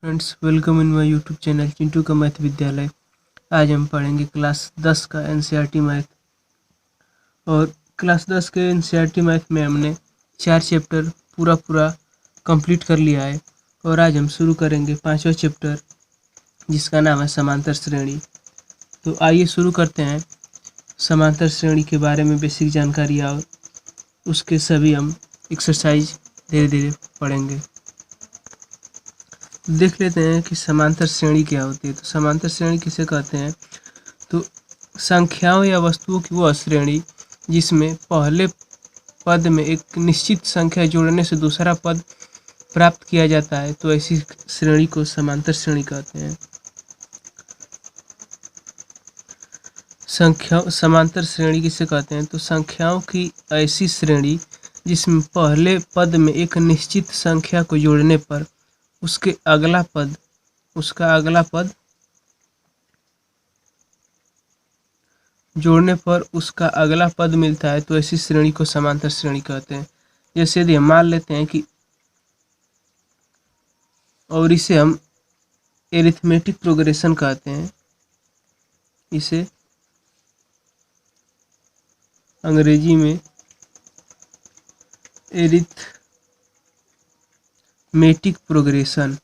Friends, welcome in my YouTube channel Chintu का math विद्यालय। आज हम पढ़ेंगे क्लास 10 का एनसीईआरटी मैथ। और क्लास 10 के एनसीईआरटी मैथ में हमने 4 चैप्टर पूरा कंप्लीट कर लिया है। और आज हम शुरू करेंगे 5वां चैप्टर, जिसका नाम है समांतर श्रेणी। तो आइए शुरू करते हैं समांतर श्रेणी के बारे में बेसिक जानकारी, और उसके सभी हम एक्सरसाइज धीरे धीरे पढ़ेंगे। देख लेते हैं कि समांतर श्रेणी क्या होती है। तो समांतर श्रेणी किसे कहते हैं? तो संख्याओं या वस्तुओं की वह श्रेणी जिसमें पहले पद में एक निश्चित संख्या जोड़ने से दूसरा पद प्राप्त किया जाता है, तो ऐसी श्रेणी को समांतर श्रेणी कहते हैं। समांतर श्रेणी किसे कहते हैं? तो संख्याओं की ऐसी श्रेणी जिसमें पहले पद में एक निश्चित संख्या को जोड़ने पर उसका अगला पद जोड़ने पर उसका अगला पद मिलता है, तो ऐसी श्रेणी को समांतर श्रेणी कहते हैं। जैसे यदि हम मान लेते हैं कि, और इसे हम एरिथमेटिक प्रोग्रेशन कहते हैं, इसे अंग्रेजी में एरिथमेटिक प्रोग्रेशन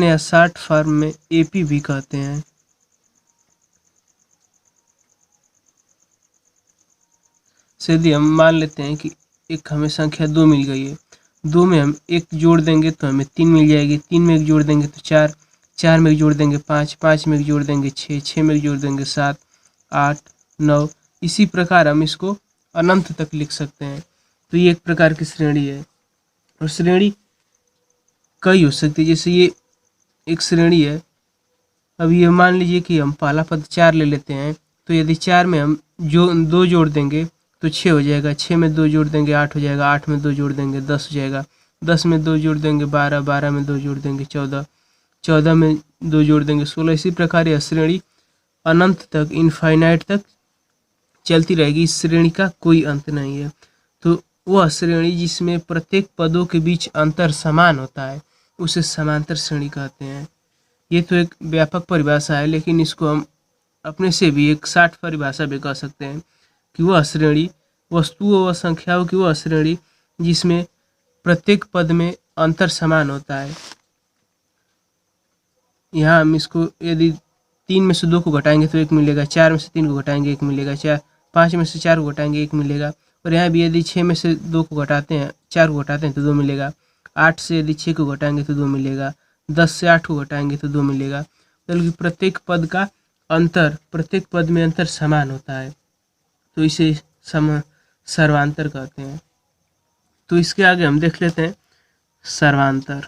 या शॉर्ट फॉर्म में एपी भी कहते हैं। यदि हम मान लेते हैं कि एक हमें संख्या 2 मिल गई है, 2 में हम एक जोड़ देंगे तो हमें 3 मिल जाएगी, 3 में एक जोड़ देंगे तो 4, 4 में एक जोड़ देंगे 5, 5 में एक जोड़ देंगे 6, 6 में एक जोड़ देंगे 7, 8, 9। इसी प्रकार हम इसको अनंत तक लिख सकते हैं। तो ये एक प्रकार की श्रेणी है। और श्रेणी कई हो सकती है। जैसे ये एक श्रेणी है। अब ये मान लीजिए कि हम पहला पद 4 ले लेते हैं, तो यदि 4 में हम जो 2 जोड़ देंगे तो 6 हो जाएगा, 6 में 2 जोड़ देंगे 8 हो जाएगा, 8 में 2 जोड़ देंगे 10 हो जाएगा, 10 में 2 जोड़ देंगे 12, 12 में 2 जोड़ देंगे 14, 14 में 2 जोड़ देंगे 16। इसी प्रकार यह श्रेणी अनंत तक, इनफाइनाइट तक चलती रहेगी। इस श्रेणी का कोई अंत नहीं है। तो वह श्रेणी जिसमें प्रत्येक पदों के बीच अंतर समान होता है, उसे समांतर श्रेणी कहते हैं। ये तो एक व्यापक परिभाषा है, लेकिन इसको हम अपने से भी एक शॉर्ट परिभाषा भी कह सकते हैं कि वह श्रेणी वस्तुओं व संख्याओं की वह श्रेणी जिसमें प्रत्येक पद में अंतर समान होता है। यहाँ हम इसको यदि 3 में से 2 को घटाएंगे तो 1 मिलेगा, 4 में से 3 को घटाएंगे 1 मिलेगा, 5 में से 4 को घटाएंगे 1 मिलेगा। और यहाँ भी यदि 6 में से 2 को घटाते हैं, 4 को घटाते हैं तो 2 मिलेगा, 8 से यदि 6 को घटाएंगे तो 2 मिलेगा, 10 से 8 को घटाएंगे तो 2 मिलेगा। बल्कि प्रत्येक पद में अंतर समान होता है, तो इसे सर्वांतर कहते हैं। तो इसके आगे हम देख लेते हैं सर्वांतर।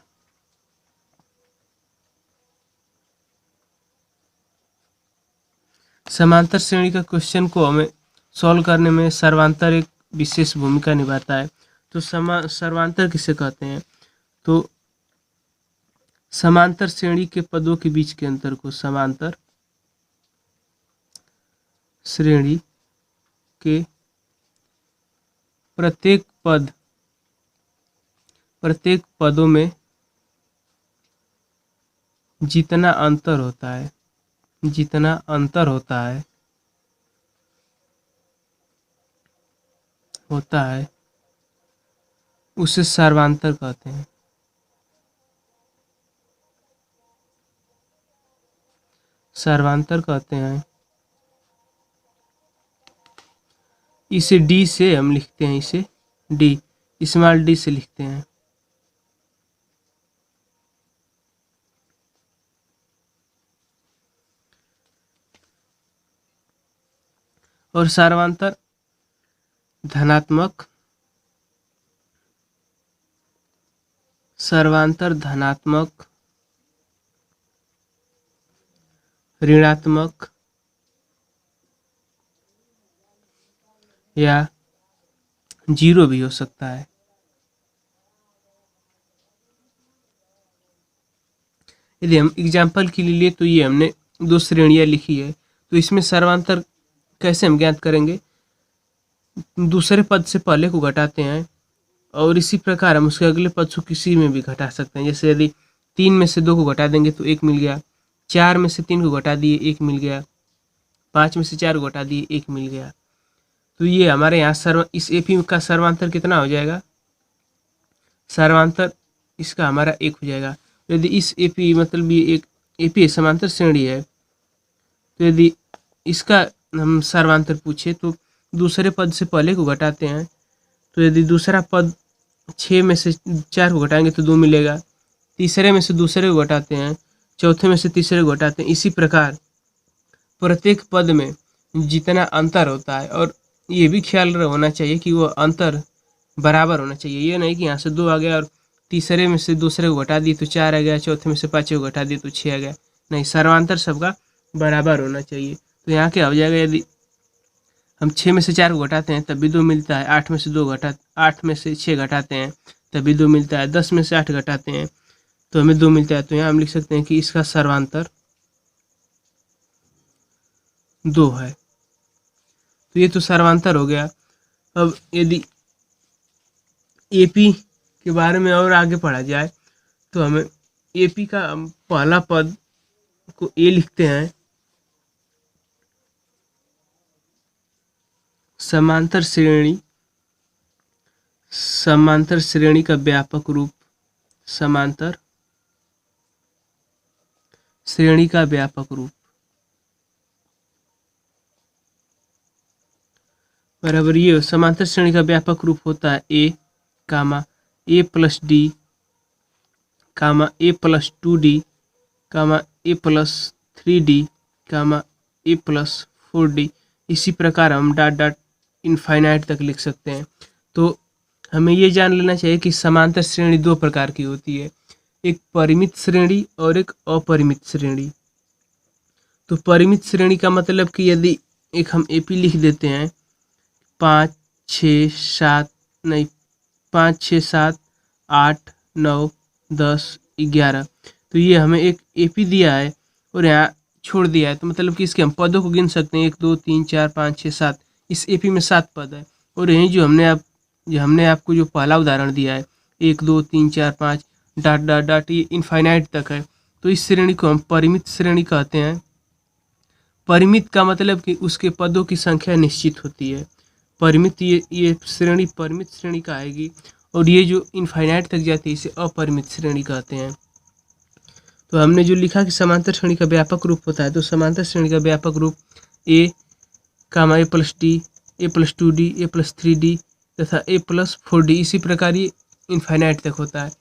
समांतर श्रेणी का क्वेश्चन को हमें सॉल्व करने में सर्वांतर एक विशेष भूमिका निभाता है। तो सर्वांतर किसे कहते हैं? तो समांतर श्रेणी के पदों के बीच के अंतर को समांतर श्रेणी के प्रत्येक पदों में जितना अंतर होता है उसे सर्वांतर कहते हैं। सर्वांतर कहते हैं। इसे डी से हम लिखते हैं, इसे डी, स्मॉल डी से लिखते हैं। और सर्वांतर धनात्मक, ऋणात्मक या जीरो भी हो सकता है। यदि हम एग्जाम्पल के लिए लिए तो ये हमने 2 श्रेणियां लिखी है। तो इसमें सर्वांतर कैसे हम ज्ञात करेंगे? दूसरे पद से पहले को घटाते हैं और इसी प्रकार हम उसके अगले पद को किसी में भी घटा सकते हैं। जैसे यदि 3 में से 2 को घटा देंगे तो 1 मिल गया, 4 में से 3 को घटा दिए 1 मिल गया, 5 में से 4 को घटा दिए 1 मिल गया। तो ये हमारे यहाँ इस एपी का सर्वांतर कितना हो जाएगा, सर्वांतर इसका हमारा 1 हो जाएगा। यदि इस एपी मतलब ये एक एपी समांतर श्रेणी है, तो यदि इसका हम सर्वांतर पूछे तो दूसरे पद से पहले को घटाते हैं। तो यदि दूसरा पद 6 में से 4 को घटाएंगे तो 2 मिलेगा, तीसरे में से दूसरे को घटाते हैं, चौथे में से तीसरे को घटाते हैं। इसी प्रकार प्रत्येक पद में जितना अंतर होता है, और ये भी ख्याल होना चाहिए कि वो अंतर बराबर होना चाहिए। ये नहीं कि यहाँ से 2 आ गया और तीसरे में से दूसरे को घटा दिए तो 4 आ गया, चौथे में से 5 को घटा दिए तो 6 आ गया। नहीं, सर्वांतर सबका बराबर होना चाहिए। तो यहाँ क्या हो जाएगा, यदि हम 6 में से 4 को घटाते हैं तब भी 2 मिलता है, 8 में से 6 घटाते हैं तब भी 2 मिलता है, 10 में से 8 घटाते हैं तो हमें 2 मिलता है। तो यहाँ हम लिख सकते हैं कि इसका सर्वांतर 2 है। तो ये तो सर्वांतर हो गया। अब यदि एपी के बारे में और आगे पढ़ा जाए तो हमें एपी का पहला पद को ए लिखते हैं, समांतर श्रेणी का व्यापक रूप, समांतर श्रेणी का व्यापक रूप बराबर ये समांतर श्रेणी का व्यापक रूप होता है ए कामा ए प्लस डी कामा ए प्लस 2d कामा ए प्लस 3d कामा ए प्लस 4d। इसी प्रकार हम डॉट डॉट इनफाइनाइट तक लिख सकते हैं। तो हमें ये जान लेना चाहिए कि समांतर श्रेणी 2 प्रकार की होती है, एक परिमित श्रेणी और एक अपरिमित श्रेणी। तो परिमित श्रेणी का मतलब कि यदि एक हम एपी लिख देते हैं 5 6 7 नहीं 5 6 7 8 9 10 11, तो ये हमें एक एपी दिया है और यहाँ छोड़ दिया है। तो मतलब कि इसके हम पदों को गिन सकते हैं 1 2 3 4 5 6 7। इस एपी में 7 पद है और यही जो हमने आपको जो पहला उदाहरण दिया है 1 2 3 4 5 डॉट डॉट डॉट ये इनफाइनाइट तक है। तो इस श्रेणी को हम परिमित श्रेणी कहते हैं। परिमित का मतलब कि उसके पदों की संख्या निश्चित होती है। परिमित ये श्रेणी परिमित श्रेणी का आएगी, और ये जो इनफाइनाइट तक जाती है इसे अपरिमित श्रेणी कहते हैं। तो हमने जो लिखा कि समांतर श्रेणी का व्यापक रूप होता है, तो समांतर श्रेणी का व्यापक रूप ए कामा ए प्लस डी, ए प्लस 2d, ए प्लस 3d तथा ए प्लस 4d, इसी प्रकार ये इनफाइनाइट तक होता है।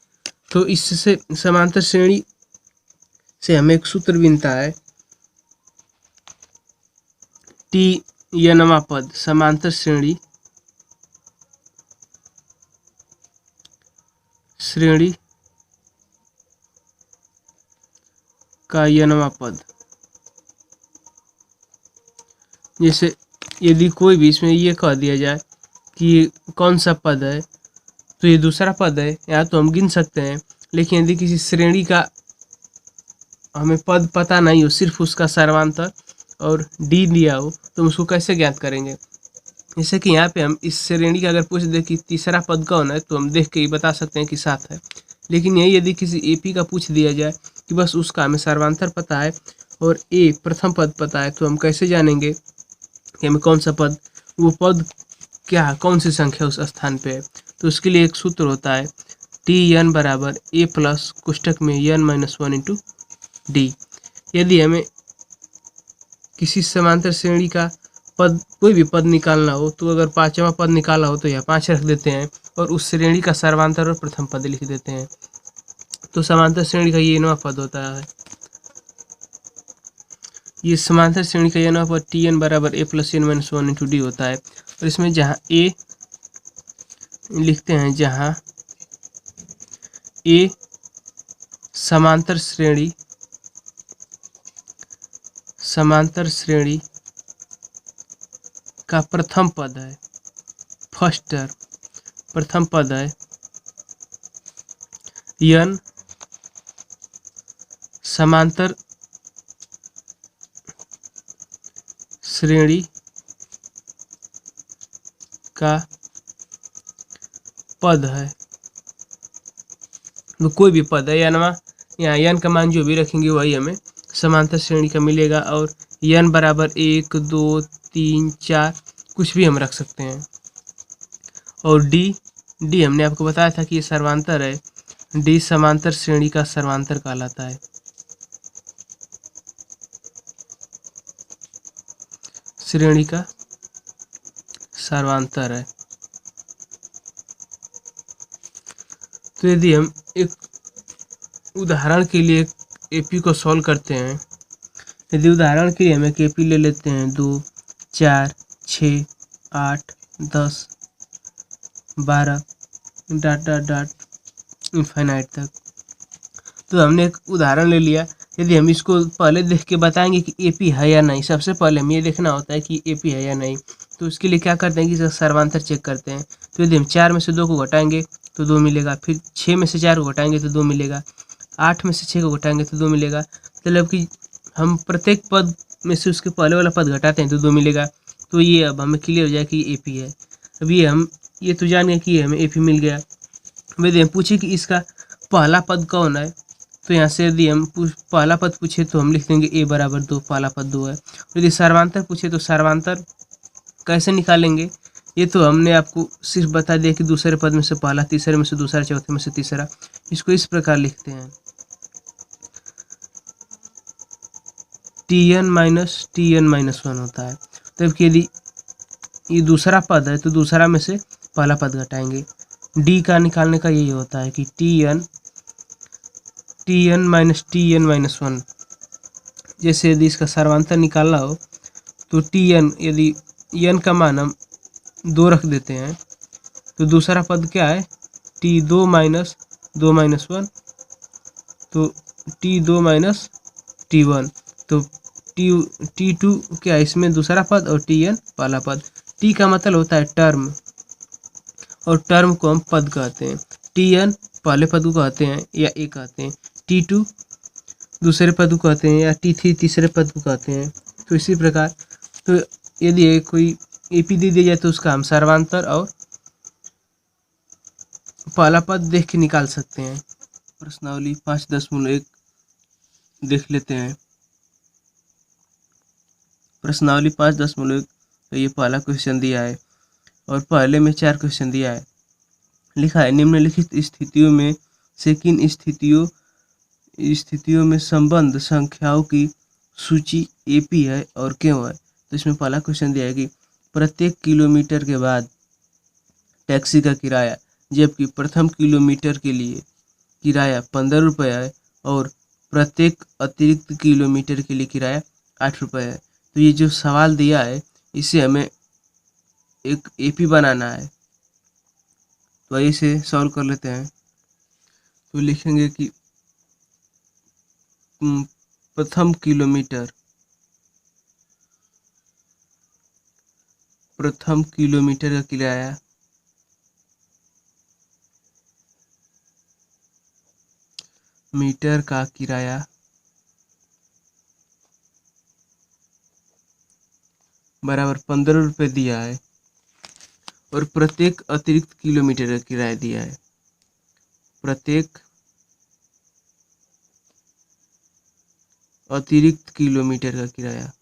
तो इससे समांतर श्रेणी से हमें एक सूत्र बनता है टी यनवा पद, समांतर श्रेणी का यनवा पद। जैसे यदि कोई भी इसमें ये कह दिया जाए कि ये कौन सा पद है, तो ये दूसरा पद है, या तो हम गिन सकते हैं। लेकिन यदि किसी श्रेणी का हमें पद पता नहीं हो, सिर्फ उसका सर्वांतर और डी दिया हो, तो हम उसको कैसे ज्ञात करेंगे। जैसे कि यहाँ पे हम इस श्रेणी का अगर पूछ दे कि तीसरा पद कौन है, तो हम देख के ही बता सकते हैं कि 7 है। लेकिन यही यदि किसी एपी का पूछ दिया जाए कि बस उसका हमें सर्वांतर पता है और ए प्रथम पद पता है, तो हम कैसे जानेंगे कि हमें कौन सा पद, वो पद क्या कौन सी संख्या उस स्थान पे है। तो उसके लिए एक सूत्र होता है टी एन बराबर ए प्लस कोष्टक में एन माइनस 1 इंटू डी। यदि हमें किसी समांतर श्रेणी का पद कोई भी पद निकालना हो, तो अगर 5वां पद निकाला हो तो यहाँ 5 रख देते हैं और उस श्रेणी का सर्वांतर और प्रथम पद लिख देते हैं। तो समांतर श्रेणी का ये 9वां पद होता है। ये समांतर श्रेणी का ये 9वां पद टी एन बराबर A plus N minus 1 into D होता है। और इसमें जहाँ ए लिखते हैं, जहाँ ए समांतर श्रेणी का प्रथम पद है, फर्स्ट टर्म प्रथम पद है। एन समांतर श्रेणी का पद है, तो कोई भी पद है यानवा, यहाँ यन का मान जो भी रखेंगे वही हमें समांतर श्रेणी का मिलेगा। और यन बराबर 1 2 3 4 कुछ भी हम रख सकते हैं। और डी हमने आपको बताया था कि ये सर्वांतर है, डी समांतर श्रेणी का सर्वांतर कहलाता है। श्रेणी का सर्वांतर है। तो यदि हम एक उदाहरण के लिए एपी को सॉल्व करते हैं, यदि उदाहरण के लिए हम एक एपी ले लेते हैं 2 4 6 8 10 12 डॉट डॉट डॉट इनफाइनाइट तक, तो हमने एक उदाहरण ले लिया। यदि हम इसको पहले देख के बताएंगे कि एपी है या नहीं, सबसे पहले हमें ये देखना होता है कि एपी है या नहीं। तो उसके लिए क्या करते हैं कि इसका सर्वांतर चेक करते हैं। तो यदि हम 4 में से 2 को घटाएंगे तो 2 मिलेगा, फिर 6 में से 4 को घटाएंगे तो 2 मिलेगा, 8 में से 6 को घटाएंगे तो 2 मिलेगा। मतलब कि हम प्रत्येक पद में से उसके पहले वाला पद घटाते हैं तो 2 मिलेगा। तो ये अब हमें क्लियर हो जाए कि एपी है। अब ये तो जान गए कि हमें एपी मिल गया। यदि हम पूछे कि इसका पहला पद कौन है, तो यहाँ से यदि हम पहला पद पूछे तो हम लिख देंगे a बराबर 2, पहला पद 2 है। यदि सर्वांतर पूछे तो सर्वांतर कैसे निकालेंगे, ये तो हमने आपको सिर्फ बता दिया कि दूसरे पद में से पहला, तीसरे में से दूसरा, चौथे में से तीसरा। इसको इस प्रकार लिखते हैं, tn-1 होता है। तब कि यदि ये दूसरा पद है तो दूसरा में से पहला पद घटाएंगे। डी का निकालने का यही होता है कि tn-1। जैसे यदि इसका सर्वांतर निकालना हो तो tn, यदि n का मान हम 2 रख देते हैं तो दूसरा पद क्या है t2 - 2 - 1, तो t2 - t1, तो t2 क्या है इसमें दूसरा पद और tn पहला पद। t का मतलब होता है टर्म, और टर्म को हम पद कहते हैं। tn पहले पद को कहते हैं या एक कहते हैं, t2 दूसरे पद को कहते हैं, या t3 तीसरे पद को कहते हैं। तो इसी प्रकार, तो यदि कोई एपी दे दिया जाए तो उसका हम सर्वांतर और पहला पद देख के निकाल सकते हैं। प्रश्नावली 5.1 देख लेते हैं। प्रश्नावली 5.1 ये पहला क्वेश्चन दिया है और पहले में 4 क्वेश्चन दिया है। लिखा है निम्नलिखित स्थितियों में से किन स्थितियों में संबंध संख्याओं की सूची एपी है और क्यों है। तो इसमें पहला क्वेश्चन दिया है कि प्रत्येक किलोमीटर के बाद टैक्सी का किराया, जबकि प्रथम किलोमीटर के लिए किराया 15 रुपये है और प्रत्येक अतिरिक्त किलोमीटर के लिए किराया 8 रुपये है। तो ये जो सवाल दिया है इसे हमें एक एपी बनाना है, तो इसे सॉल्व कर लेते हैं। तो लिखेंगे कि प्रथम किलोमीटर का किराया मीटर का किराया बराबर 15 रुपये दिया है और प्रत्येक अतिरिक्त किलोमीटर का किराया दिया है। प्रत्येक अतिरिक्त किलोमीटर का किराया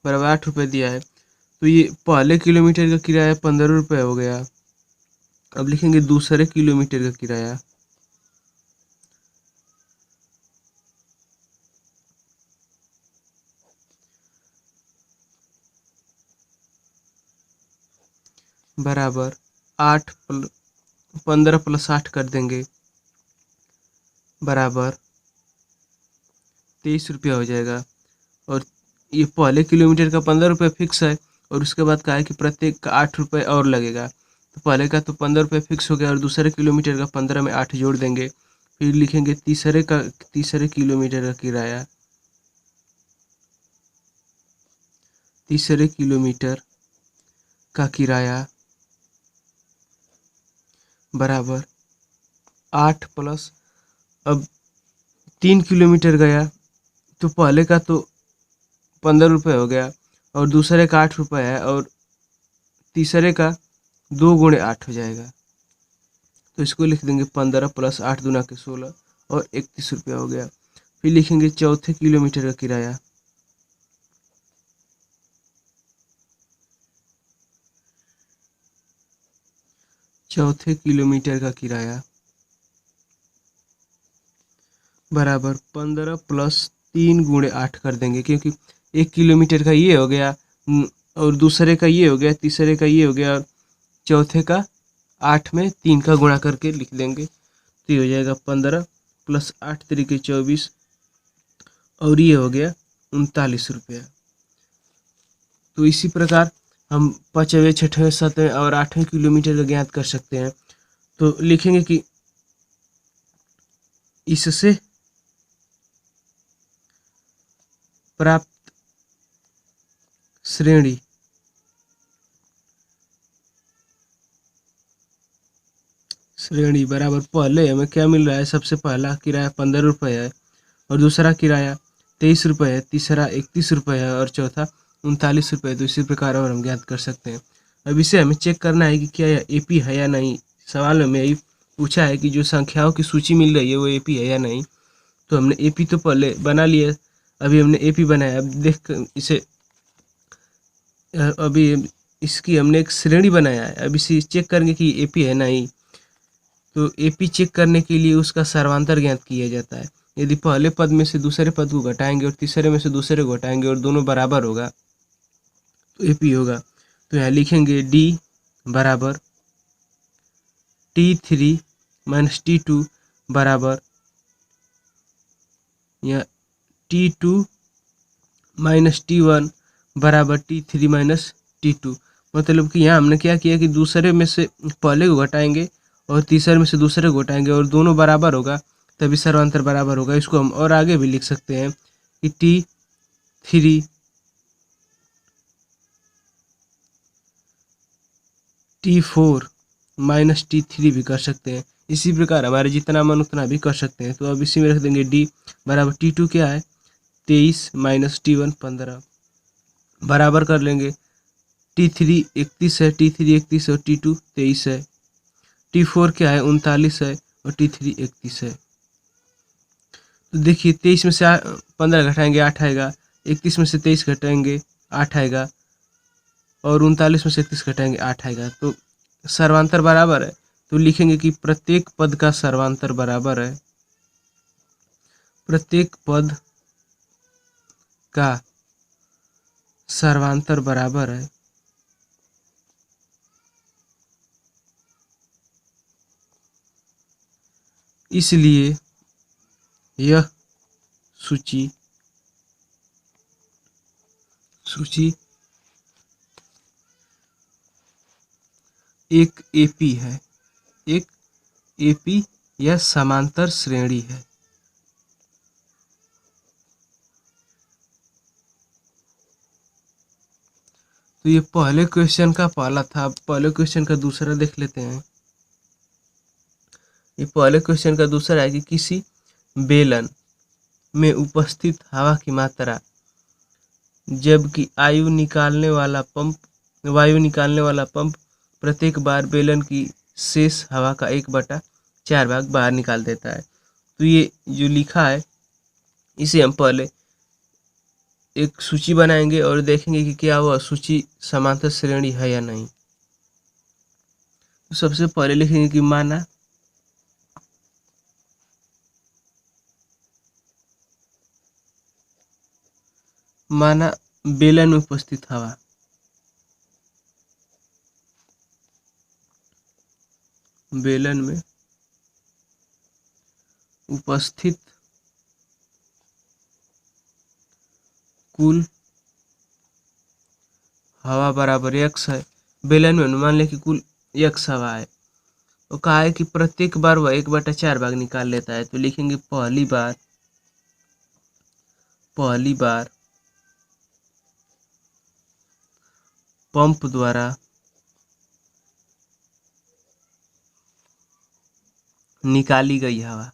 बराबर 8 रुपये दिया है। तो ये पहले किलोमीटर का किराया 15 रुपये हो गया। अब लिखेंगे दूसरे किलोमीटर का किराया बराबर 15 + 8 कर देंगे, बराबर 23 रुपया हो जाएगा। और ये पहले किलोमीटर का 15 रुपये फिक्स है और उसके बाद कहा है कि प्रत्येक का 8 रुपये और लगेगा। तो पहले का तो 15 रुपये फिक्स हो गया और दूसरे किलोमीटर का 15 में 8 जोड़ देंगे। फिर लिखेंगे तीसरे किलोमीटर का किराया, तीसरे किलोमीटर का किराया बराबर 8 प्लस, अब 3 किलोमीटर गया तो पहले का तो 15 रुपये हो गया और दूसरे का 8 रुपये है और तीसरे का 2 × 8 हो जाएगा। तो इसको लिख देंगे 15 प्लस 8 दूना के 16 और 31 रुपया हो गया। फिर लिखेंगे चौथे किलोमीटर का किराया। चौथे किलोमीटर का किराया बराबर 15 प्लस 3 × 8 कर देंगे, क्योंकि 1 किलोमीटर का ये हो गया और दूसरे का ये हो गया, तीसरे का ये हो गया और चौथे का 8 में 3 का गुणा करके लिख देंगे। तो ये हो जाएगा 15 प्लस 8 तरीके 24 और ये हो गया 39 रुपया। तो इसी प्रकार हम 5वें, 6वें, 7वें और 8वें किलोमीटर का ज्ञात कर सकते हैं। तो लिखेंगे कि इससे प्राप्त श्रेणी बराबर पहले हमें क्या मिल रहा है, सबसे पहला किराया 15 रुपये है और दूसरा किराया 23 रुपये है, तीसरा 31 रुपये है और चौथा 39 रुपये। तो इसी प्रकार और हम ज्ञात कर सकते हैं। अब इसे हमें चेक करना है कि क्या यह एपी है या नहीं। सवाल में यही पूछा है कि जो संख्याओं की सूची मिल रही है वो एपी है या नहीं। तो हमने एपी तो पहले बना लिया, अभी हमने एपी बनाया। अब देख इसे, अभी इसकी हमने एक श्रेणी बनाया है, अब इसे चेक करेंगे कि एपी है नहीं। तो एपी चेक करने के लिए उसका सर्वांतर ज्ञात किया जाता है। यदि पहले पद में से दूसरे पद को घटाएंगे और तीसरे में से दूसरे को घटाएंगे और दोनों बराबर होगा तो एपी होगा। तो यहाँ लिखेंगे डी बराबर T3 माइनस T2 बराबर या T2 माइनस T1 बराबर T3 माइनस T2। मतलब कि यहाँ हमने क्या किया कि दूसरे में से पहले को घटाएंगे और तीसरे में से दूसरे को घटाएंगे और दोनों बराबर होगा तभी सर्वांतर बराबर होगा। इसको हम और आगे भी लिख सकते हैं कि T4 माइनस T3 भी कर सकते हैं। इसी प्रकार हमारे जितना मन उतना भी कर सकते हैं। तो अब इसी में रख देंगे डी बराबर T2 क्या है 23 माइनस T1 15 बराबर कर लेंगे T3 31 है, T3 31 और T2 23 है। T4 क्या है 39 है और T3 31 है। तो देखिए 23 में से 15 घटाएंगे 8 आएगा, 31 में से 23 घटाएंगे 8 आएगा और 39 में से 31 घटाएंगे 8 आएगा। तो सर्वांतर बराबर है। तो लिखेंगे कि प्रत्येक पद का सर्वांतर बराबर है, प्रत्येक पद का सर्वांतर बराबर है इसलिए यह सूची एक एपी है, एक एपी या समांतर श्रेणी है। तो ये पहले क्वेश्चन का पहला था। अब पहले क्वेश्चन का दूसरा देख लेते हैं। ये पहले क्वेश्चन का दूसरा है कि किसी बेलन में उपस्थित हवा की मात्रा जबकि वायु निकालने वाला पंप प्रत्येक बार बेलन की शेष हवा का 1/4 भाग बाहर निकाल देता है। तो ये जो लिखा है इसे हम पहले एक सूची बनाएंगे और देखेंगे कि क्या वह सूची समांतर श्रेणी है या नहीं। तो सबसे पहले लिखेंगे कि माना बेलन में उपस्थित हवा, बेलन में उपस्थित कुल हवा बराबर x है। बेलन में अनुमान लें कि कुल x हवा है। तो कहा है कि प्रत्येक बार वह 1/4 भाग निकाल लेता है। तो लिखेंगे पहली बार पंप द्वारा निकाली गई हवा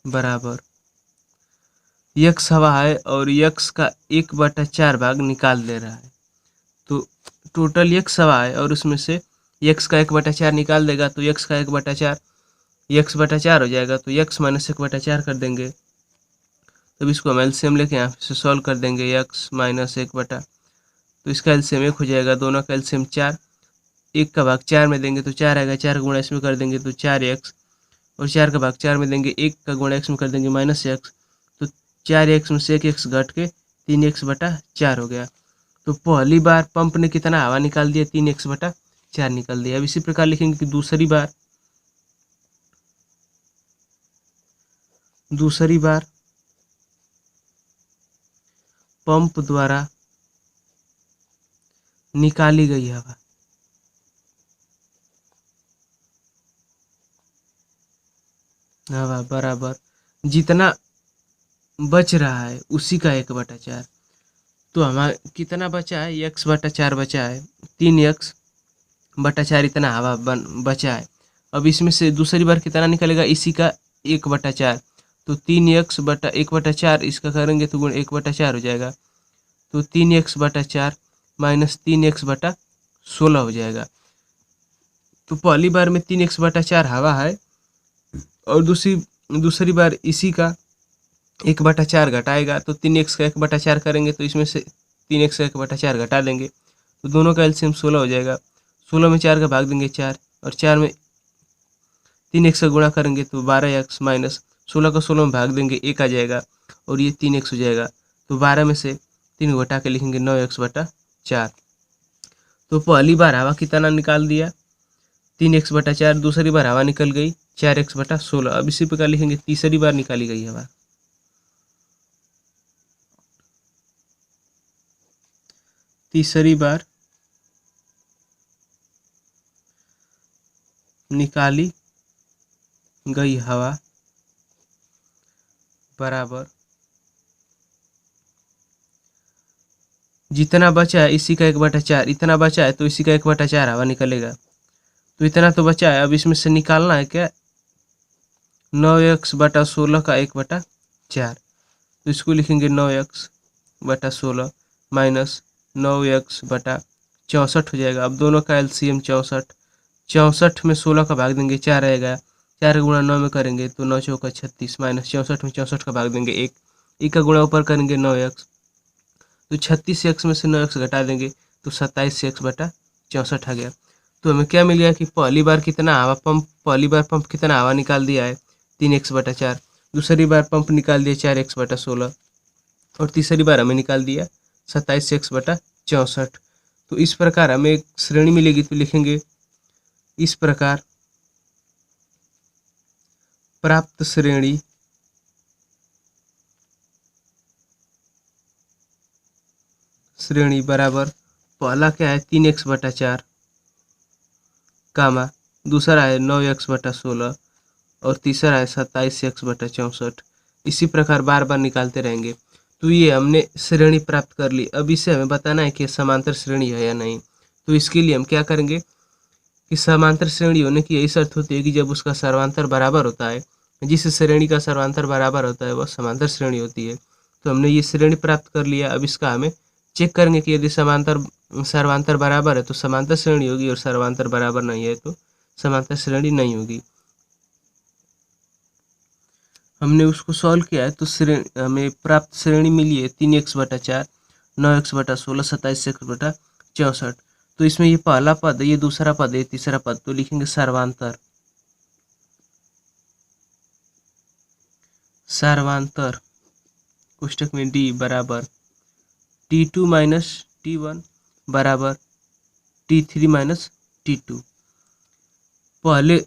बराबर यक्स हवा है और यक्स का 1/4 भाग निकाल दे रहा है। तो टोटल यक्स हवा है और उसमें से यक्स का 1/4 निकाल देगा तो यक्स का 1/4 यक्स/4 हो जाएगा। तो यक्स माइनस 1/4 कर देंगे। तब इसको हम एलसीएम लेके यहाँ से सॉल्व कर देंगे। यक्स माइनस 1/, तो इसका एलसीएम 1 हो जाएगा। दोनों का एलसीएम 4, 1 का भाग 4 में देंगे तो 4 आएगा। 4 का गुणा इसमें कर देंगे तो 4x, और 4 का भाग 4 में देंगे 1 का गुणा x में कर देंगे -x, तो 4x में से 1x घट के 3x/4 हो गया। तो पहली बार पंप ने कितना हवा निकाल दिया? 3x/4 निकाल दिया। अब इसी प्रकार लिखेंगे कि दूसरी बार पंप द्वारा निकाली गई हवा बराबर जितना बच रहा है उसी का 1/4। तो हमारा कितना बचा है? x/4 बचा है। 3x/4 इतना हवा बचा है। अब इसमें से दूसरी बार कितना निकलेगा? इसी का 1/4। तो 3x/1/4 इसका करेंगे तो गुण 1/4 हो जाएगा। तो 3x/4 माइनस 3x/16 हो जाएगा। तो पहली बार में 3x/4 हवा है और दूसरी बार इसी का 1/4 घटाएगा। तो 3x का 1/4 करेंगे तो इसमें से 3x का 1/4 घटा देंगे तो दोनों का एलसीएम 16 हो जाएगा। 16 में 4 का भाग देंगे 4, और 4 में 3x का गुणा करेंगे तो 12x, माइनस 16 का 16 में भाग देंगे 1 आ जाएगा और ये 3x हो जाएगा। तो 12 में से 3 घटा के लिखेंगे 9x/4। तो पहली बार हवा कितना निकाल दिया? 3x/4। दूसरी बार हवा निकल गई 4x/16। अब इसी प्रकार लिखेंगे तीसरी बार निकाली गई हवा। तीसरी बार निकाली गई हवा बराबर जितना बचा है इसी का 1/4। इतना बचा है तो इसी का 1/4 हवा निकलेगा। तो इतना तो बचा है। अब इसमें से निकालना है क्या? 9x/16 का 1/4। तो इसको लिखेंगे 9x/16 माइनस 9x/64 हो जाएगा। अब दोनों का एलसीएम 64। 64 में 16 का भाग देंगे 4 आएगा। 4 गुणा 9 में करेंगे तो 9 चौका 36, माइनस 64 में 64 का भाग देंगे 1, 1 का गुणा ऊपर करेंगे 9x, तो 36x में से 9x घटा देंगे तो 27x/64 आ गया। तो हमें क्या मिल गया कि पहली बार पंप कितना हवा निकाल दिया है? 3x/4। दूसरी बार पंप निकाल दिया 4x/16 और तीसरी बार हमें निकाल दिया 27x/64। तो इस प्रकार हमें एक श्रेणी मिलेगी। तो लिखेंगे इस प्रकार प्राप्त श्रेणी बराबर पहला क्या है? 3x/4 कामा, दूसरा है 9x/16 और तीसरा है 27x/64। इसी प्रकार बार बार निकालते रहेंगे। तो ये हमने श्रेणी प्राप्त कर ली। अब इसे हमें बताना है कि समांतर श्रेणी है या नहीं। तो इसके लिए हम क्या करेंगे कि समांतर श्रेणी होने की यही शर्त होती है कि जब उसका सर्वांतर बराबर होता है। जिस श्रेणी का सर्वांतर बराबर होता है वह समांतर श्रेणी होती है। तो हमने ये श्रेणी प्राप्त कर लिया। अब इसका हमें चेक करेंगे कि यदि सर्वांतर बराबर है तो समांतर श्रेणी होगी और सर्वांतर बराबर नहीं है तो समांतर श्रेणी नहीं होगी। हमने उसको सॉल्व किया है तो हमें प्राप्त श्रेणी मिली है 3x/4, 9x/16, 27x/64। तो इसमें ये पहला पद है, ये दूसरा पद है, तीसरा पद। तो लिखेंगे सर्वांतर कोष्टक में d बराबर T2 माइनस T1 बराबर T3 माइनस T2।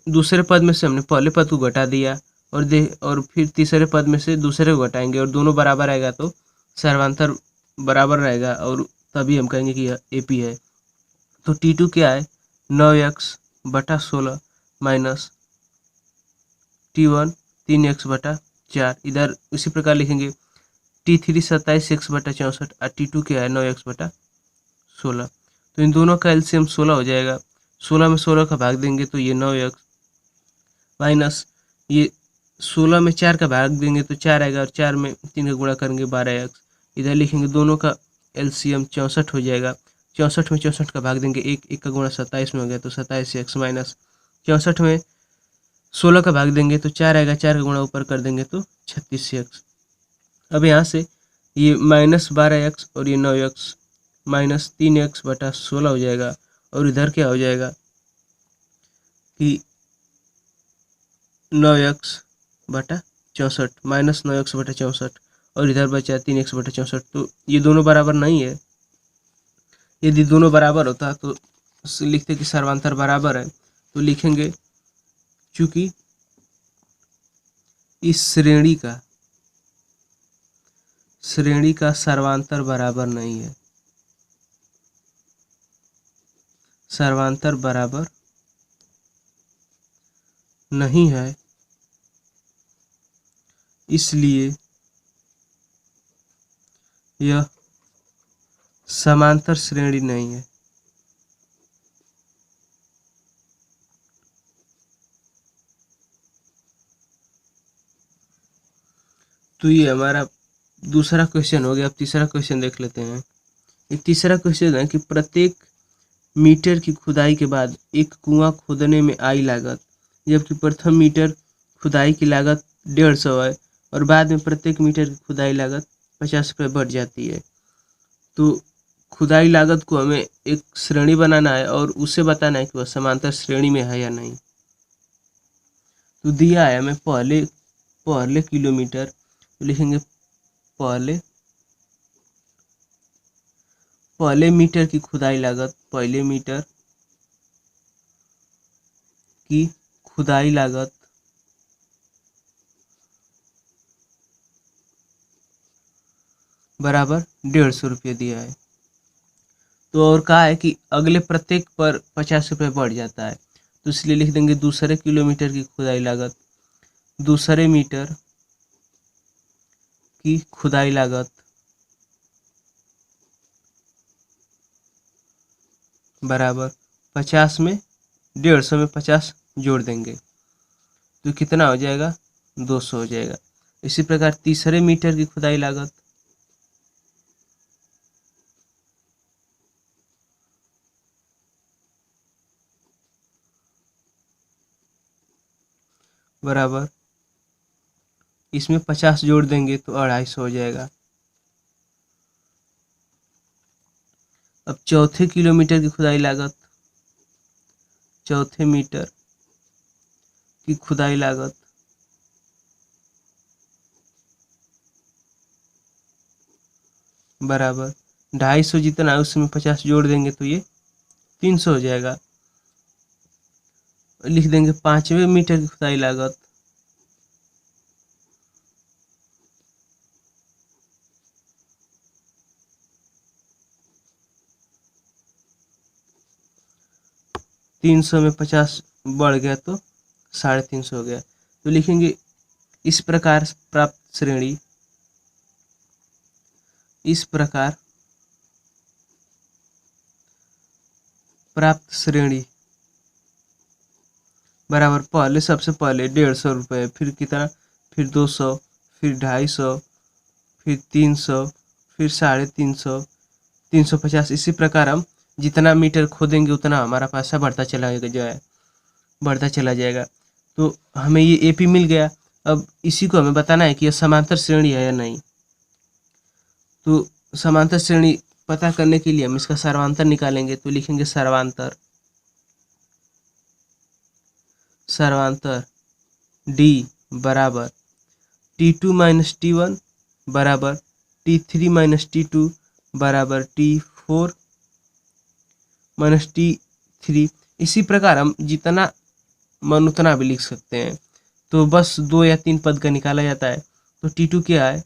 दूसरे पद में से हमने पहले पद को घटा दिया और फिर तीसरे पद में से दूसरे को घटाएंगे और दोनों बराबर आएगा तो सर्वांतर बराबर रहेगा और तभी हम कहेंगे कि यह AP है। तो T2 क्या है? 9x/16 minus T1 3x/4। इधर उसी प्रकार लिखेंगे T3 27x/64 और T2 क्या है? 9x/16। तो इन दोनों का एलसीएम 16 हो जाएगा। 16 में 16 का भाग देंगे तो ये 9x माइनस ये 16 में 4 का भाग देंगे तो 4 आएगा, और 4 में 3 का गुणा करेंगे 12x। इधर लिखेंगे दोनों का एलसीएम 64 हो जाएगा। 64 में 64 का भाग देंगे, एक का गुणा 27 में हो गया तो 27x माइनस 64 में 16 का भाग देंगे तो 4 आएगा, 4 का गुणा ऊपर कर देंगे तो 36x। अब यहाँ से ये -12x और ये 9x माइनस 3x बटा 16 हो जाएगा, और इधर क्या हो जाएगा कि 9x बटा 64 माइनस 9x बटा 64, और इधर बचा 3x बटा 64। तो ये दोनों बराबर नहीं है। यदि दोनों बराबर होता तो लिखते कि सर्वांतर बराबर है, तो लिखेंगे चूंकि इस श्रेणी का सर्वांतर बराबर नहीं है, सर्वांतर बराबर नहीं है, इसलिए यह समांतर श्रेणी नहीं है। तो ये हमारा दूसरा क्वेश्चन हो गया। अब तीसरा क्वेश्चन देख लेते हैं। ये तीसरा क्वेश्चन है कि प्रत्येक मीटर की खुदाई के बाद एक कुआं खोदने में आई लागत, जबकि प्रथम मीटर खुदाई की लागत 150 है और बाद में प्रत्येक मीटर की खुदाई लागत 50 रुपये बढ़ जाती है। तो खुदाई लागत को हमें एक श्रेणी बनाना है और उसे बताना है कि वह समांतर श्रेणी में है या नहीं। तो दिया है हमें पहले किलोमीटर, तो लिखेंगे पहले मीटर की खुदाई लागत, पहले मीटर की खुदाई लागत बराबर 150 रुपये दिया है। तो और कहा है कि अगले प्रत्येक पर 50 रुपये बढ़ जाता है, तो इसलिए लिख देंगे दूसरे किलोमीटर की खुदाई लागत, दूसरे मीटर की खुदाई लागत बराबर 50 में 150 में 50 जोड़ देंगे तो कितना हो जाएगा, 200 हो जाएगा। इसी प्रकार तीसरे मीटर की खुदाई लागत बराबर इसमें 50 जोड़ देंगे तो 250 हो जाएगा। अब चौथे किलोमीटर की खुदाई लागत, चौथे मीटर की खुदाई लागत बराबर 250 जितना है उसमें 50 जोड़ देंगे तो ये 300 हो जाएगा। लिख देंगे पांचवें मीटर की खुदाई लागत, तीन सौ में 50 बढ़ गया तो 350 हो गया। तो लिखेंगे इस प्रकार प्राप्त श्रेणी, इस प्रकार प्राप्त श्रेणी बराबर पहले सबसे पहले 150 रुपये, फिर कितना, फिर 200, फिर 250, फिर 300, फिर 350, 350। इसी प्रकार हम जितना मीटर खोदेंगे उतना हमारा पैसा बढ़ता चला जाएगा। तो हमें ये एपी मिल गया। अब इसी को हमें बताना है कि यह समांतर श्रेणी है या नहीं। तो समांतर श्रेणी पता करने के लिए हम इसका सर्वांतर निकालेंगे, तो लिखेंगे सर्वांतर D बराबर T2 माइनस T1 बराबर T3 माइनस T2 बराबर T4 माइनस T3। इसी प्रकार हम जितना मन उतना भी लिख सकते हैं। तो बस 2 या 3 पद का निकाला जाता है। तो T2 क्या है,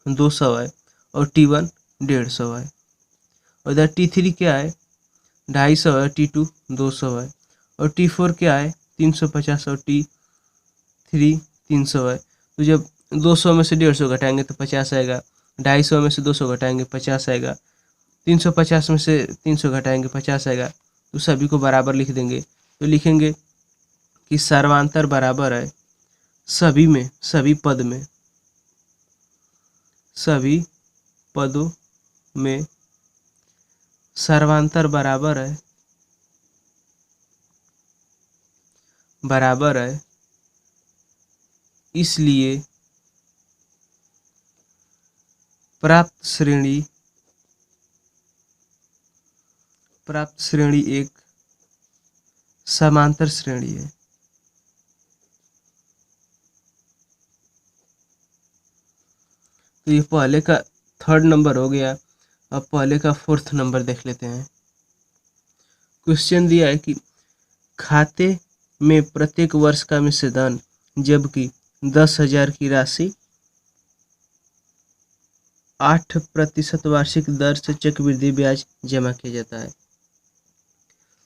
200 है, और T1 150 है, और इधर T3 क्या है, 250 है, T2 200 है, और T4 क्या है, 350, और T3 300 है। तो जब 200 में से 150 घटाएंगे तो 50 आएगा, 250 में से 200 घटाएंगे 50 आएगा, 350 में से 300 घटाएंगे 50 आएगा, तो सभी को बराबर लिख देंगे। तो लिखेंगे कि सर्वांतर बराबर है सभी में, सभी पदों में सर्वांतर बराबर है, इसलिए प्राप्त श्रेणी एक समांतर श्रेणी है। तो ये पहले का 3rd नंबर हो गया। अब पहले का 4th नंबर देख लेते हैं। क्वेश्चन दिया है कि खाते में प्रत्येक वर्ष का मिश्रधन जबकि 10,000 की राशि 8% वार्षिक दर से चक्रवृद्धि ब्याज जमा किया जाता है।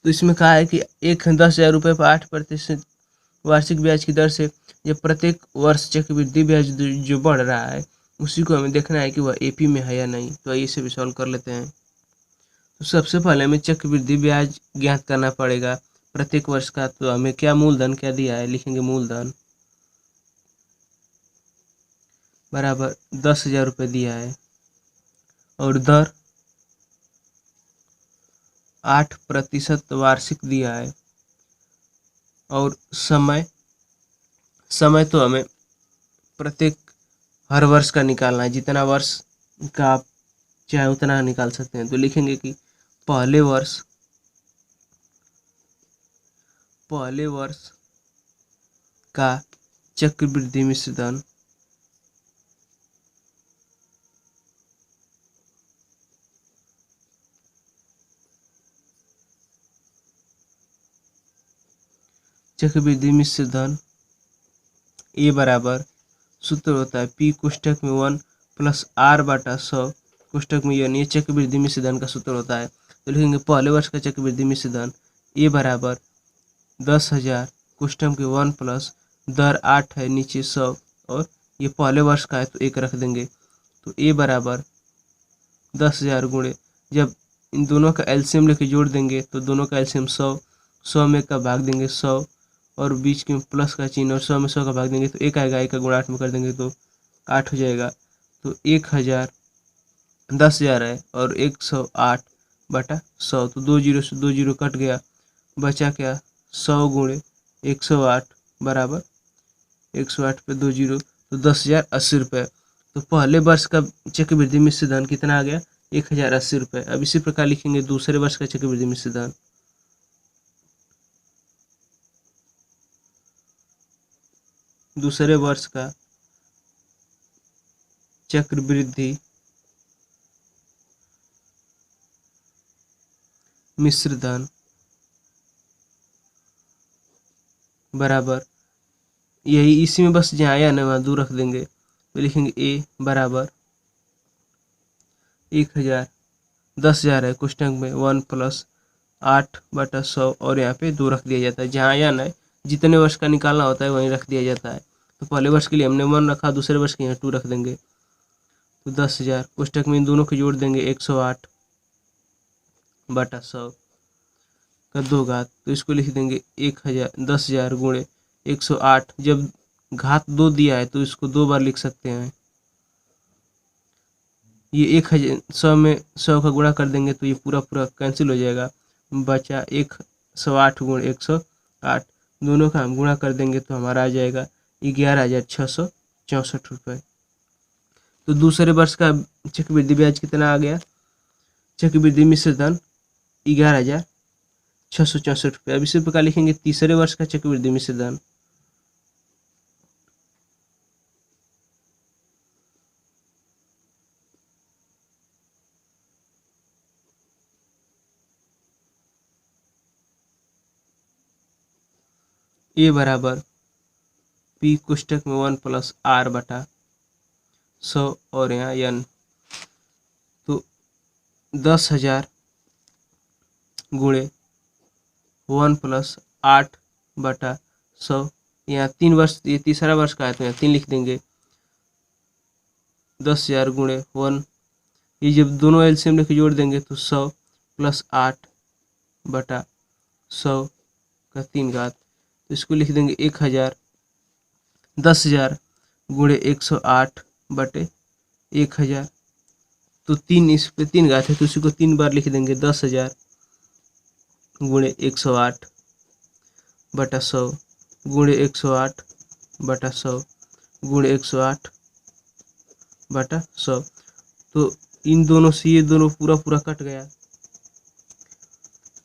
तो इसमें कहा है कि 10,000 रुपये पर 8% वार्षिक ब्याज की दर से जब प्रत्येक वर्ष चक्रवृद्धि ब्याज जो बढ़ रहा है उसी को हमें देखना है कि वह एपी में है या नहीं। तो आइए इसे भी सॉल्व कर लेते हैं। तो सबसे पहले हमें चक्रवृद्धि ब्याज ज्ञात करना पड़ेगा प्रत्येक वर्ष का। तो हमें क्या मूलधन क्या दिया है, लिखेंगे मूलधन बराबर 10,000 रुपये दिया है और दर 8% वार्षिक दिया है और समय तो हमें प्रत्येक हर वर्ष का निकालना है, जितना वर्ष का आप चाहे उतना निकाल सकते हैं। तो लिखेंगे कि पहले वर्ष का चक्रवृद्धि मिश्रधन ए बराबर सूत्र होता है पी कोष्टक में 1 + r/100 कोष्टक में n, ये चक्रवृद्धि मिश्रधन का सूत्र होता है। तो लिखेंगे पहले वर्ष का चक्रवृद्धि मिश्रधन ए बराबर 10,000 कोष्टक में 1 + दर 8 है नीचे 100 और ये पहले वर्ष का है तो 1 रख देंगे। तो ए बराबर 10,000 गुणे, जब इन दोनों का एलसीएम लेके जोड़ देंगे तो दोनों का एलसीएम 100 में का भाग देंगे 100 और बीच के प्लस का चिन्ह और 100 में 100 का भाग देंगे तो 1 आएगा, 1 का गुणा 8 में कर देंगे तो 8 हो जाएगा। तो 1000 10,000 है और 108/100, तो 2 जीरो से 2 जीरो कट गया, बचा क्या 100 गुणे 108 बराबर 108 पे 2 जीरो तो 10,080 रुपये। तो पहले वर्ष का चक्रवृद्धि मिश्रधन कितना आ गया 1,080 रुपये। अब इसी प्रकार लिखेंगे दूसरे वर्ष का चक्रवृद्धि मिश्रधन दूसरे वर्ष का चक्रवृद्धि मिश्रधन बराबर यही इसी में बस जहाँ आया ना वहाँ 2 रख देंगे। तो लिखेंगे ए बराबर 1,000 10,000 है कोष्टक में 1 + 8/100 और यहाँ पे 2 रख दिया जाता है। जहाँ आया ना जितने वर्ष का निकालना होता है वहीं रख दिया जाता है। तो पहले वर्ष के लिए हमने 1 रखा, दूसरे वर्ष के यहाँ 2 रख देंगे। तो 10,000 कोष्टक में इन दोनों को जोड़ देंगे 108/100 का 2 घात, तो इसको लिख देंगे 10,000 गुणे 108। जब घात 2 दिया है तो इसको 2 बार लिख सकते हैं। ये 100 में 100 का गुणा कर देंगे तो ये पूरा कैंसिल हो जाएगा, बचा 108 गुणे 108, दोनों का हम गुणा कर देंगे तो हमारा आ जाएगा 11,664 रुपये। तो दूसरे वर्ष का चक्रवृद्धि ब्याज कितना आ गया, चक्रवृद्धि मिश्रधन 11,664 रुपये। अब इसी प्रकार लिखेंगे तीसरे वर्ष का चक्रवृद्धि मिश्रधन ए बराबर पी कोष्टक में 1 + r/100 और यहाँ n। तो 10,000 गुणे 1 + 8/100, यहाँ 3 वर्ष, ये तीसरा वर्ष का है तो यहाँ 3 लिख देंगे। 10,000 गुणे 1 ये जब दोनों एलसीएम लेके जोड़ देंगे तो 100 + 8 बटा 100 का 3 घात, तो इसको लिख देंगे 1000, 10,000 गुणे 108 बटे 1000। तो 3 इस पे 3 घात है तो इसी को 3 बार लिख देंगे, 10,000 गुणे 108 बटा 100 गुणे 108 बटा 100 गुणे 108 बटा 100। तो इन दोनों से ये दोनों पूरा पूरा कट गया।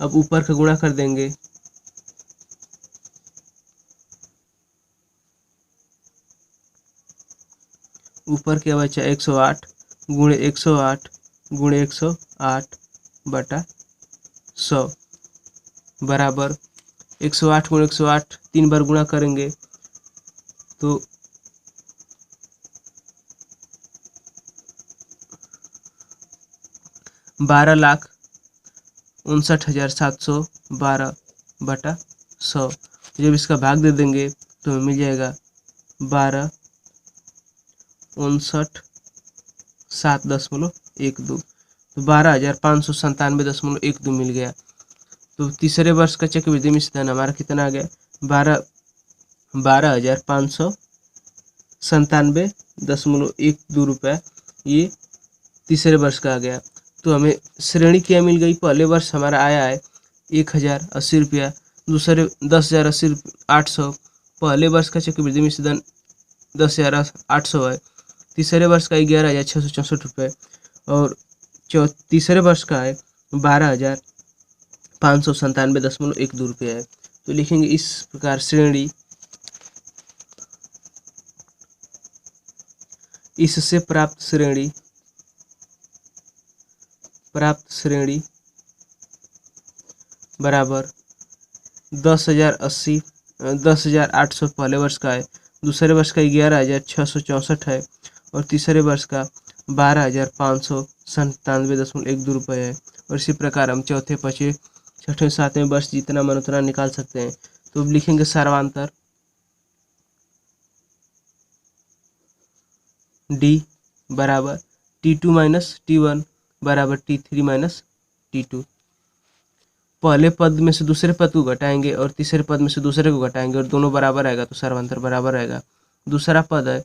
अब ऊपर का गुणा कर देंगे, ऊपर क्या बचा 108 गुणे 108 गुणे 108 बटा 100 बराबर 108 गुणे 108 3 बार गुणा करेंगे तो 12,59,712 बटा 100। जब इसका भाग दे देंगे तो हमें मिल जाएगा 12,59,712। तो 12,597.12 मिल गया। तो तीसरे वर्ष का चक्रवृद्धि मिश्रधन हमारा कितना आ गया, 12,597.12 रुपये, ये तीसरे वर्ष का आ गया। तो हमें श्रेणी क्या मिल गई, पहले वर्ष हमारा आया है 1,080 रुपया, दूसरे 10,080 पहले वर्ष का चक्रवृद्धि मिश्रधन 10,800 है, तीसरे वर्ष का 11,664 रुपये और तीसरे वर्ष का है 12,597.12 रुपये है। तो लिखेंगे इस प्रकार श्रेणी इससे प्राप्त श्रेणी बराबर 10,800 पहले वर्ष का है, दूसरे वर्ष का 11,664 है और तीसरे वर्ष का 12,597.12 रुपये है। और इसी प्रकार हम चौथे, पाँचवें, छठवें, सातवें वर्ष जितना मन उतना निकाल सकते हैं। तो अब लिखेंगे सर्वांतर D बराबर T2 माइनस T1 बराबर T3 माइनस T2। पहले पद में से दूसरे पद को घटाएंगे और तीसरे पद में से दूसरे को घटाएंगे और दोनों बराबर आएगा तो सर्वांतर बराबर रहेगा। दूसरा पद है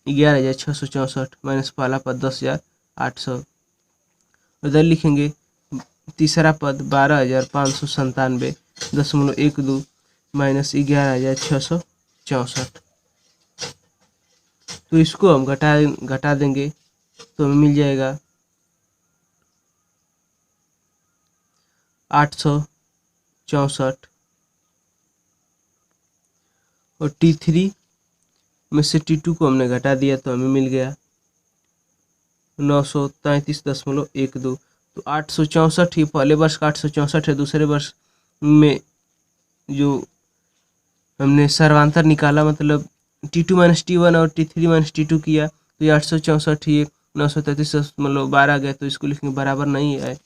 11,664 माइनस पहला पद 10,800। उधर लिखेंगे तीसरा पद 12,597.12 माइनस 11,664। तो इसको हम घटा देंगे तो हमें मिल जाएगा 864 और T3 में से T2 को हमने घटा दिया तो हमें मिल गया 933.12। तो 864 ही पहले वर्ष का 864 है, दूसरे वर्ष में जो हमने सर्वांतर निकाला मतलब T2 माइनस T1 और T3 माइनस T2 किया तो ये 864 ही 933.12 गया। तो इसको लिखेंगे बराबर नहीं है,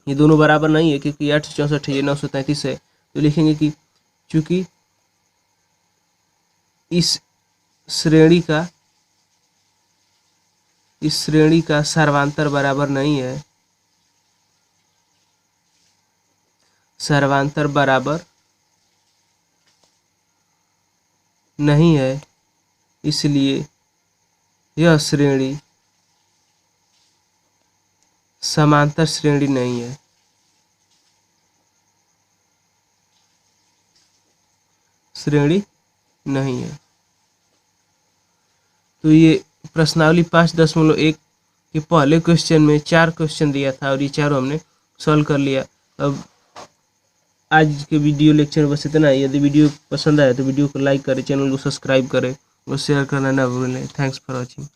ये दोनों बराबर नहीं है क्योंकि 864 है, ये 933 है। तो लिखेंगे कि चूंकि इस श्रेणी का सर्वांतर बराबर नहीं है, सर्वांतर बराबर नहीं है, इसलिए यह श्रेणी समांतर श्रेणी नहीं है। श्रेणी नहीं है। तो ये प्रश्नावली 5.1 के पहले क्वेश्चन में 4 क्वेश्चन दिया था और ये चारों हमने सॉल्व कर लिया। अब आज के वीडियो लेक्चर बस इतना ही। यदि वीडियो पसंद आए तो वीडियो को लाइक करें, चैनल को सब्सक्राइब करें और शेयर करना ना भूलें। Thanks for watching.